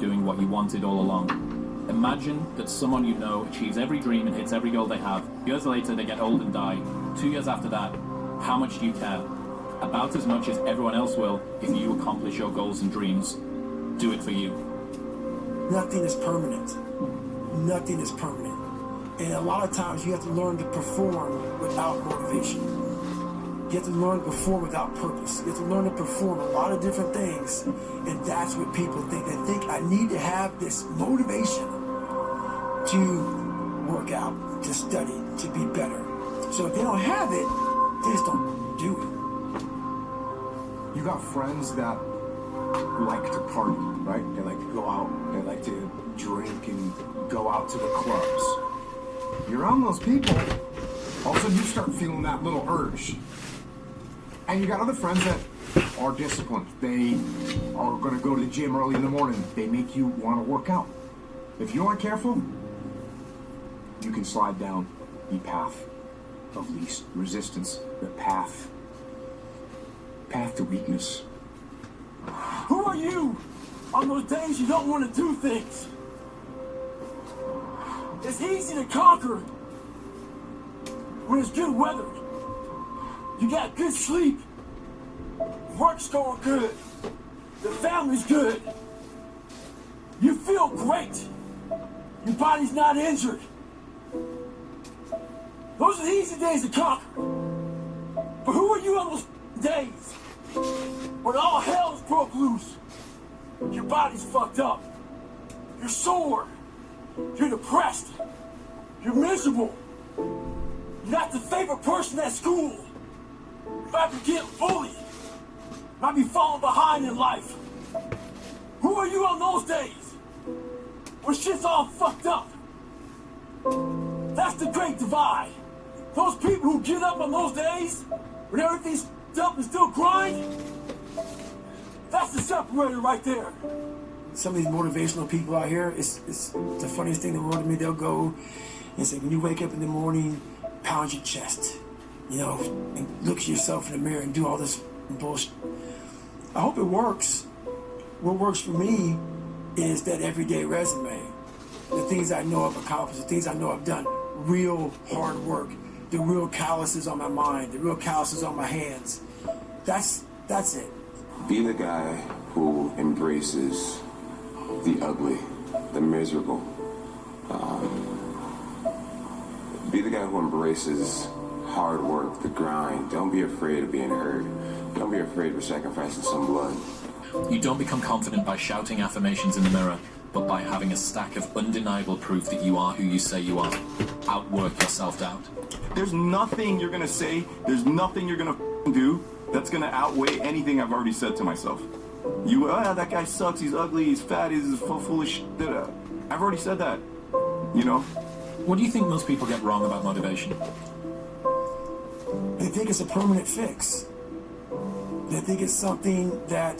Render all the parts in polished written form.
doing what you wanted all along. Imagine that someone you know achieves every dream and hits every goal they have. Years later, they get old and die. 2 years after that, how much do you care? About as much as everyone else will if you accomplish your goals and dreams. Do it for you. Nothing is permanent. Nothing is permanent. And a lot of times you have to learn to perform without motivation. You have to learn to perform without purpose. You have to learn to perform a lot of different things. And that's what people think. They think I need to have this motivation to work out, to study, to be better. So if they don't have it, they just don't do it. You got friends that like to party, right? They like to go out, they like to drink and go out to the clubs. You're around those people, all of a sudden you start feeling that little urge. And you got other friends that are disciplined. They are going to go to the gym early in the morning. They make you want to work out. If you aren't careful, you can slide down the path of least resistance, the path to weakness. Who are you on those days you don't want to do things? It's easy to conquer when it's good weather. You got good sleep. Work's going good. The family's good. You feel great. Your body's not injured. Those are the easy days to conquer. But who are you on those days when all hell's broke loose? Your body's fucked up. You're sore. You're depressed. You're miserable. You're not the favorite person at school. You might be getting bullied. You might be falling behind in life. Who are you on those days when shit's all fucked up? That's the great divide. Those people who get up on those days when everything's up and still grind, that's the separator right there. Some of these motivational people out here, it's the funniest thing in the world to me. They'll go and say, when you wake up in the morning, pound your chest, and look at yourself in the mirror and do all this bullshit. I hope it works. What works for me is that everyday resume. The things I know I've accomplished, the things I know I've done, real hard work, the real calluses on my mind, the real calluses on my hands. That's it. Be the guy who embraces the ugly, the miserable. Be the guy who embraces hard work, the grind. Don't be afraid of being hurt. Don't be afraid of sacrificing some blood. You don't become confident by shouting affirmations in the mirror, but by having a stack of undeniable proof that you are who you say you are. Outwork your self-doubt. There's nothing you're gonna say, there's nothing you're gonna do that's gonna outweigh anything I've already said to myself. That guy sucks, he's ugly, he's fat, he's full of shit. I've already said that, What do you think most people get wrong about motivation? They think it's a permanent fix. They think it's something that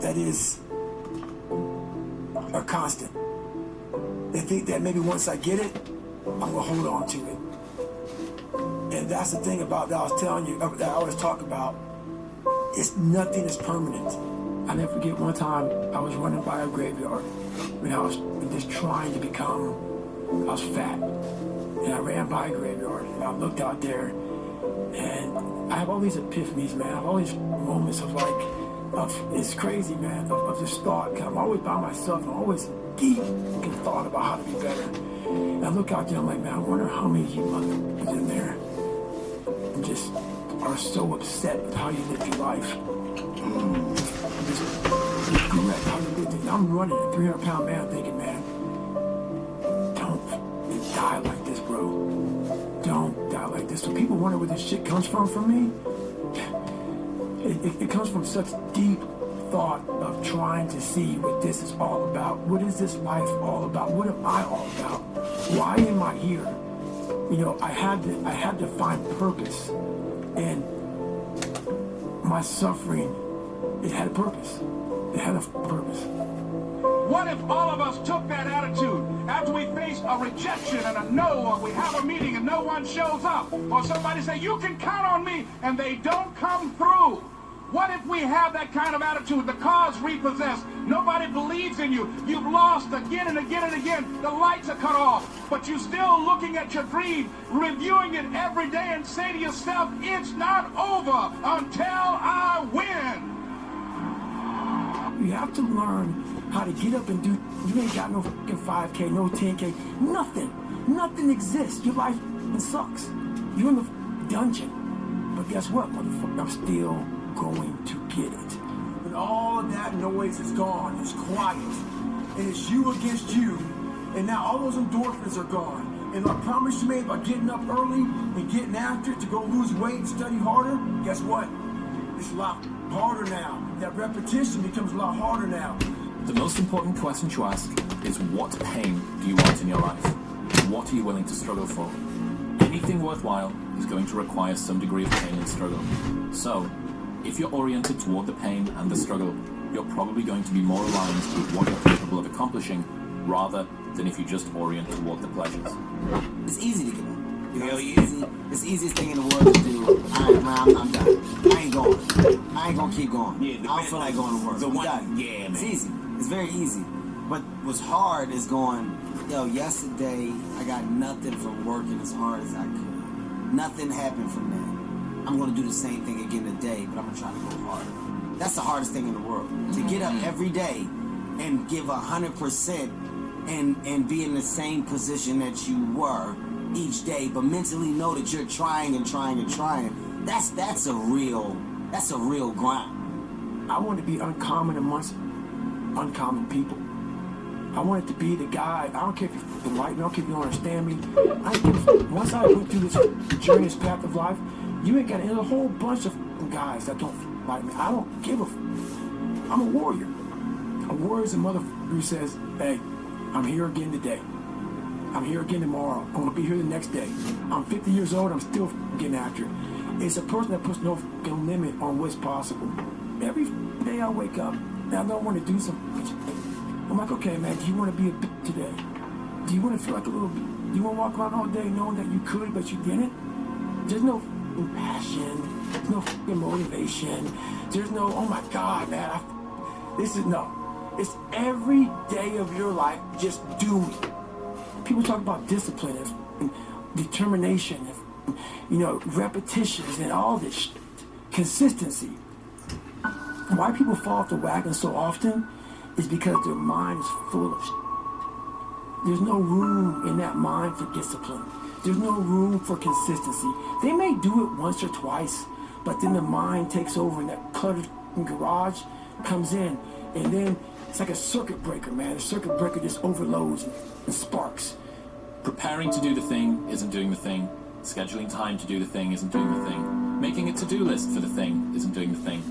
is a constant. They think that maybe once I get it, I'm gonna hold on to it. And that's the thing about that I was telling you, that I always talk about. Nothing is permanent. I never forget one time I was running by a graveyard when I was just trying to I was fat. And I ran by a graveyard and I looked out there and I have all these epiphanies, man. I have all these moments of it's crazy, man, of this thought. I'm always by myself. I'm always deep in thought about how to be better. And I look out there, I'm like, man, I wonder how many of you motherfuckers in there and just are so upset with how you live your life. Just regret how you live it. I'm running a 300-pound man thinking, man, don't die like this, bro. Don't die like this. So people wonder where this shit comes from me. It comes from such deep thought of trying to see what this is all about. What is this life all about? What am I all about? Why am I here? I had to find purpose, and my suffering, it had a purpose. It had a purpose. What if all of us took that attitude after we face a rejection and a no, or we have a meeting and no one shows up, or somebody say, you can count on me, and they don't come through? What if we have that kind of attitude? The car's repossessed. Nobody believes in you. You've lost again and again and again. The lights are cut off. But you're still looking at your dream, reviewing it every day, and say to yourself, it's not over until I win. You have to learn how to get up and do. You ain't got no fucking 5K, no 10K, nothing. Nothing exists. Your life sucks. You're in the dungeon. But guess what, motherfucker? I'm still going to get it. When all of that noise is gone, it's quiet, and it's you against you, and now all those endorphins are gone. And the promise you made about getting up early and getting after it to go lose weight and study harder, guess what? It's a lot harder now. That repetition becomes a lot harder now. The most important question to ask is, what pain do you want in your life? What are you willing to struggle for? Anything worthwhile is going to require some degree of pain and struggle. So, if you're oriented toward the pain and the struggle, you're probably going to be more aligned with what you're capable of accomplishing, rather than if you just orient toward the pleasures. It's easy to get up. You know, it's the easiest thing in the world to do. All right, man, I'm done. I ain't going. I ain't gonna keep going. I don't feel like going to work. I'm done. Yeah, man. It's easy. It's very easy. But what's hard is going, yo, yesterday I got nothing from working as hard as I could. Nothing happened from that. I'm gonna do the same thing again today, but I'm gonna try to go harder. That's the hardest thing in the world. To get up every day and give 100% and be in the same position that you were each day, but mentally know that you're trying and trying and trying. That's a real grind. I want to be uncommon amongst uncommon people. I wanted to be the guy. I don't care if you're fucking white. I don't care if you don't understand me. Once I went through this journey, this path of life, you ain't got a whole bunch of guys that don't like me. I don't give a. I'm a warrior. A warrior is a motherfucker who says, "Hey, I'm here again today. I'm here again tomorrow. I'm gonna be here the next day. I'm 50 years old. I'm still getting after it." It's a person that puts no fucking limit on what's possible. Every day I wake up and I don't want to do something. I'm like, okay, man, do you want to be a bitch today? Do you want to feel like a little bitch? Do you want to walk around all day knowing that you could, but you didn't? There's no passion. There's no motivation. There's no, oh my God, man, no. It's every day of your life just doing. People talk about discipline and determination and, repetitions and all this shit. Consistency. Why people fall off the wagon so often is because their mind is full of shit. There's no room in that mind for discipline. There's no room for consistency. They may do it once or twice, but then the mind takes over and that cluttered garage comes in, and then it's like a circuit breaker, man. The circuit breaker just overloads and sparks. Preparing to do the thing isn't doing the thing. Scheduling time to do the thing isn't doing the thing. Making a to-do list for the thing isn't doing the thing.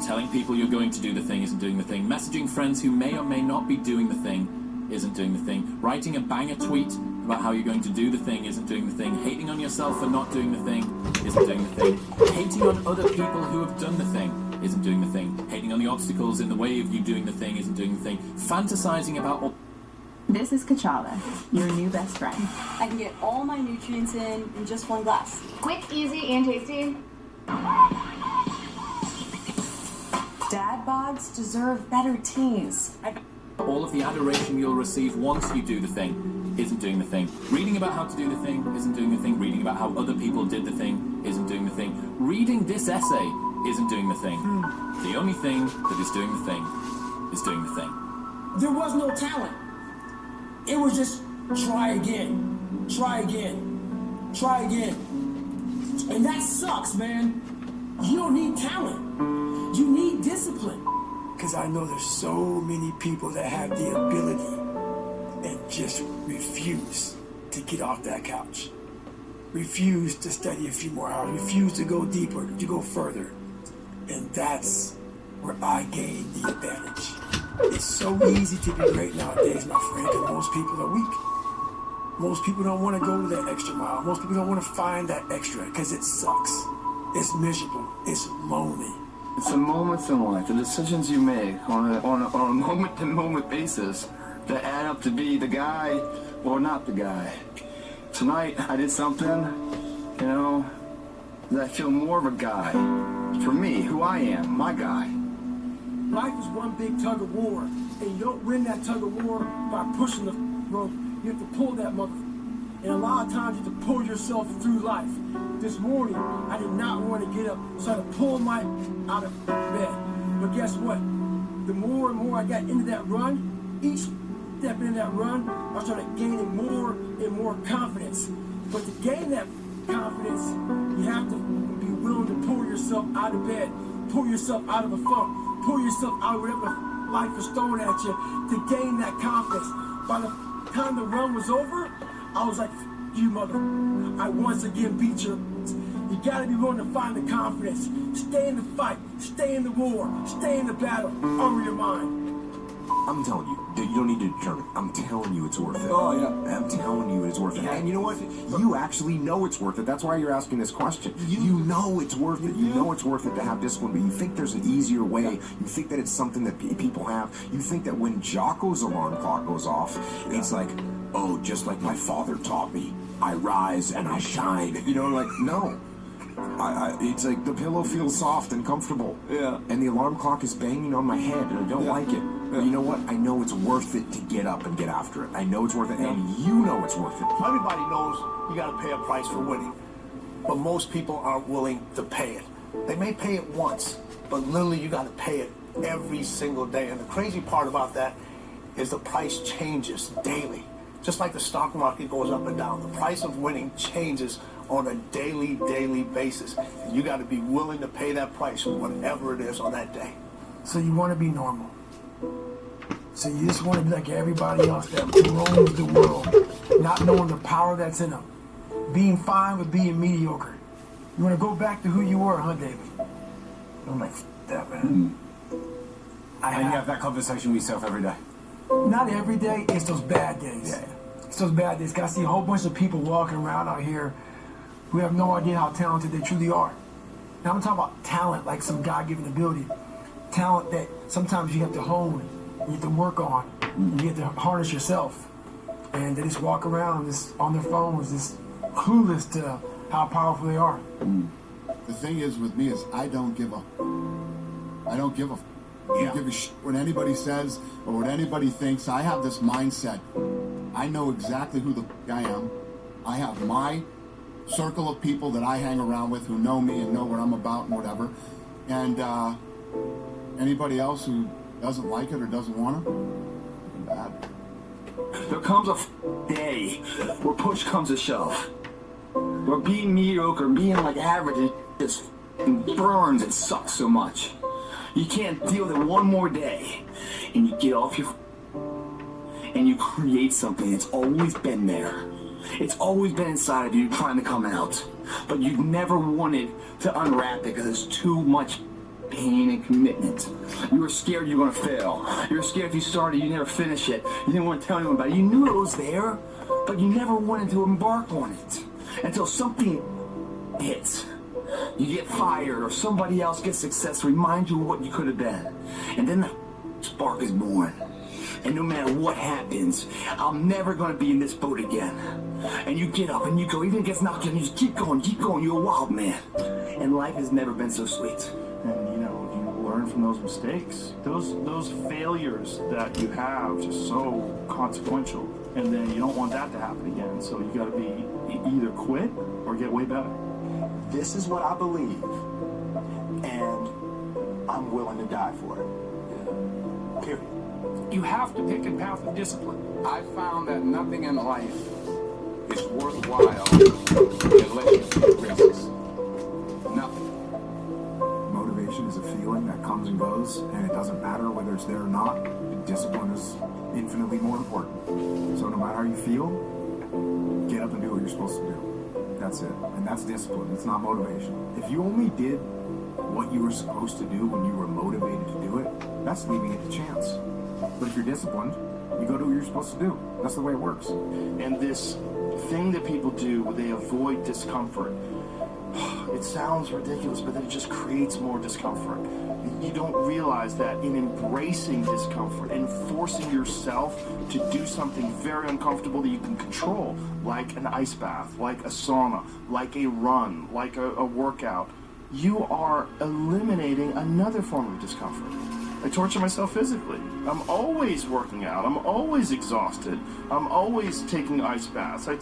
Telling people you're going to do the thing isn't doing the thing. Messaging friends who may or may not be doing the thing isn't doing the thing. Writing a banger tweet about how you're going to do the thing isn't doing the thing. Hating on yourself for not doing the thing isn't doing the thing. Hating on other people who have done the thing isn't doing the thing. Hating on the obstacles in the way of you doing the thing isn't doing the thing. Fantasizing about... This is Kachala, your new best friend. I can get all my nutrients in just one glass. Quick, easy, and tasty. Dad bods deserve better teas. All of the adoration you'll receive once you do the thing isn't doing the thing. Reading about how to do the thing isn't doing the thing. Reading about how other people did the thing isn't doing the thing. Reading this essay isn't doing the thing. The only thing that is doing the thing is doing the thing. There was no talent. It was just try again, try again, try again. And that sucks, man. You don't need talent. You need discipline. Because I know there's so many people that have the ability and just refuse to get off that couch. Refuse to study a few more hours. Refuse to go deeper, to go further. And that's where I gain the advantage. It's so easy to be great nowadays, my friend, because most people are weak. Most people don't want to go to that extra mile. Most people don't want to find that extra because it sucks. It's miserable. It's lonely. It's the moments in life, the decisions you make on a moment-to-moment basis that add up to be the guy or not the guy. Tonight, I did something, that I feel more of a guy. For me, who I am, my guy. Life is one big tug of war, and you don't win that tug of war by pushing the rope. You have to pull that mother. And a lot of times you have to pull yourself through life. This morning, I did not want to get up, so I had to pull my out of bed. But guess what? The more and more I got into that run, each step into that run, I started gaining more and more confidence. But to gain that confidence, you have to be willing to pull yourself out of bed, pull yourself out of a funk, pull yourself out of whatever life is throwing at you to gain that confidence. By the time the run was over, I was like, you mother, I once again beat you. You gotta be willing to find the confidence. Stay in the fight, stay in the war, stay in the battle, armor your mind. I'm telling you, dude, you don't need to determine. I'm telling you it's worth it. Oh, yeah. I'm telling you it's worth it. And you know what? You actually know it's worth it. That's why you're asking this question. You know it's worth it. You know it's worth it to have discipline, but you think there's an easier way. You think that it's something that people have. You think that when Jocko's alarm clock goes off, it's like, oh, just like my father taught me, I rise and I shine. You know, like, no. It's like the pillow feels soft and comfortable. Yeah. And the alarm clock is banging on my head and I don't like it. But you know what? I know it's worth it to get up and get after it. I know it's worth it, and you know it's worth it. Everybody knows you got to pay a price for winning, but most people aren't willing to pay it. They may pay it once, but literally you got to pay it every single day. And the crazy part about that is the price changes daily. Just like the stock market goes up and down, the price of winning changes on a daily basis. And you got to be willing to pay that price for whatever it is on that day. So you want to be normal. So you just want to be like everybody else that roams the world, not knowing the power that's in them. Being fine with being mediocre. You want to go back to who you were, huh, David? I'm like, that, man. And you have that conversation with yourself every day. Not every day, it's those bad days. Yeah. It's those bad days. I see a whole bunch of people walking around out here who have no idea how talented they truly are. Now I'm talking about talent, like some God-given ability. Talent that sometimes you have to hone, you have to work on, and you have to harness yourself. And they just walk around just on their phones, just clueless to how powerful they are. The thing is with me is I don't give a what anybody says or what anybody thinks. I have this mindset. I know exactly who the I am. I have my circle of people that I hang around with who know me and know what I'm about and whatever. And anybody else who doesn't like it or doesn't want it, bad. There comes a day where push comes to shove. Where being mediocre, being like average, it just burns and sucks so much. You can't deal with it one more day. And you get off your and you create something that's always been there. It's always been inside of you trying to come out. But you've never wanted to unwrap it because there's too much pain and commitment. You were scared you were going to fail. You were scared if you started, you never finish it. You didn't want to tell anyone about it. You knew it was there, but you never wanted to embark on it. Until something hits. You get fired or somebody else gets success, remind you of what you could have been. And then the spark is born. And no matter what happens, I'm never going to be in this boat again. And you get up and you go, even if it gets knocked down, you just keep going, you're a wild man. And life has never been so sweet. And you learn from those mistakes. Those failures that you have just so consequential. And then you don't want that to happen again. So you gotta be either quit or get way better. This is what I believe, and I'm willing to die for it. Period. You have to pick a path of discipline. I found that nothing in life is worthwhile unless you take risks. Nothing. Motivation is a feeling that comes and goes, and it doesn't matter whether it's there or not. Discipline is infinitely more important. So no matter how you feel, get up and do what you're supposed to do. That's it. And that's discipline. It's not motivation. If you only did what you were supposed to do when you were motivated to do it, that's leaving it to chance. But if you're disciplined, you go do what you're supposed to do. That's the way it works. And this thing that people do where they avoid discomfort, it sounds ridiculous, but then it just creates more discomfort. You don't realize that in embracing discomfort and forcing yourself to do something very uncomfortable that you can control, like an ice bath, like a sauna, like a run, like a workout, you are eliminating another form of discomfort. I torture myself physically. I'm always working out. I'm always exhausted. I'm always taking ice baths. I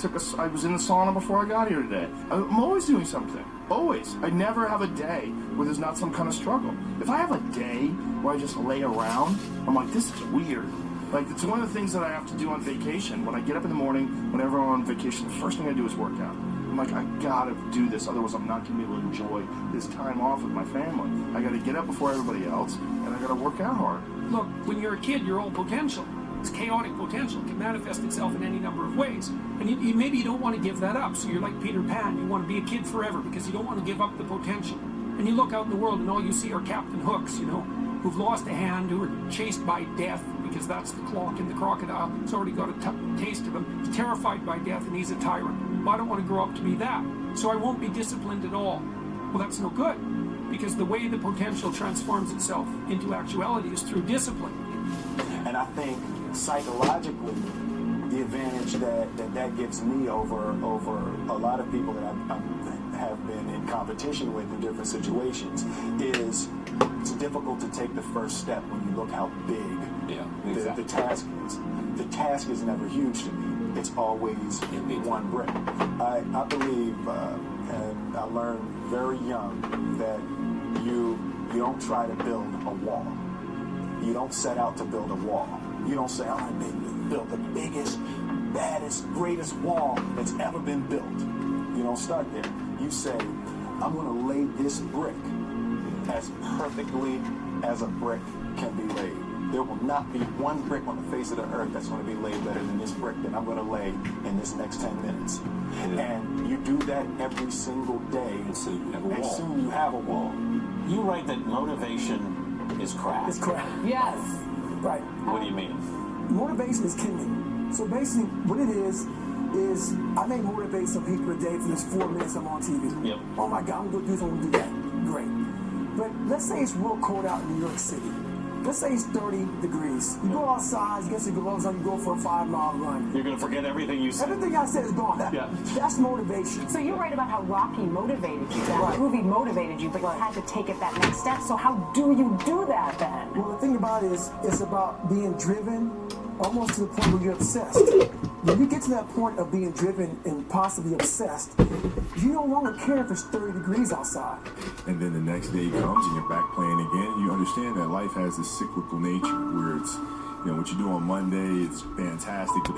was in the sauna before I got here today. I'm always doing something. Always. I never have a day where there's not some kind of struggle. If I have a day where I just lay around, I'm like, this is weird. Like, it's one of the things that I have to do on vacation. When I get up in the morning, whenever I'm on vacation, the first thing I do is work out. I'm like, I gotta do this, otherwise I'm not gonna be able to enjoy this time off with my family. I gotta get up before everybody else, and I gotta work out hard. Look, when you're a kid, you're all potential. It's chaotic potential. It can manifest itself in any number of ways. And maybe you don't want to give that up. So you're like Peter Pan. You want to be a kid forever because you don't want to give up the potential. And you look out in the world and all you see are Captain Hooks, who've lost a hand, who are chased by death because that's the clock in the crocodile. It's already got a taste of him. He's terrified by death and he's a tyrant. Well, I don't want to grow up to be that. So I won't be disciplined at all. Well, that's no good because the way the potential transforms itself into actuality is through discipline. And I think psychologically, the advantage that gives me over a lot of people that I have been in competition with in different situations is it's difficult to take the first step when you look how big the task is. The task is never huge to me. It's always one brick. I believe, and I learned very young, that you don't try to build a wall. You don't set out to build a wall. You don't say, I'm going to build the biggest, baddest, greatest wall that's ever been built. You don't start there. You say, I'm going to lay this brick as perfectly as a brick can be laid. There will not be one brick on the face of the earth that's going to be laid better than this brick that I'm going to lay in this next 10 minutes. Yeah. And you do that every single day. And soon you have a wall. You write that motivation is crap. It's crap. Yes. Right. What do you mean? Motivation is kindling. So basically, what it is I may motivate some people a day for this 4 minutes I'm on TV. Yep. Oh my God, I'm going to do this, I'm going to do that. Great. But let's say it's real cold out in New York City. Let's say it's 30 degrees. You go outside, you get your gloves on, you go for a 5-mile run. You're going to forget everything you said. Everything I said is gone. That's motivation. So you're right about how Rocky motivated you. That movie motivated you, but you had to take it that next step. So how do you do that then? Well, the thing about it is, it's about being driven almost to the point where you're obsessed. When you get to that point of being driven and possibly obsessed, you no longer care if it's 30 degrees outside. And then the next day comes and you're back playing again. You understand that life has this cyclical nature where it's, what you do on Monday, it's fantastic.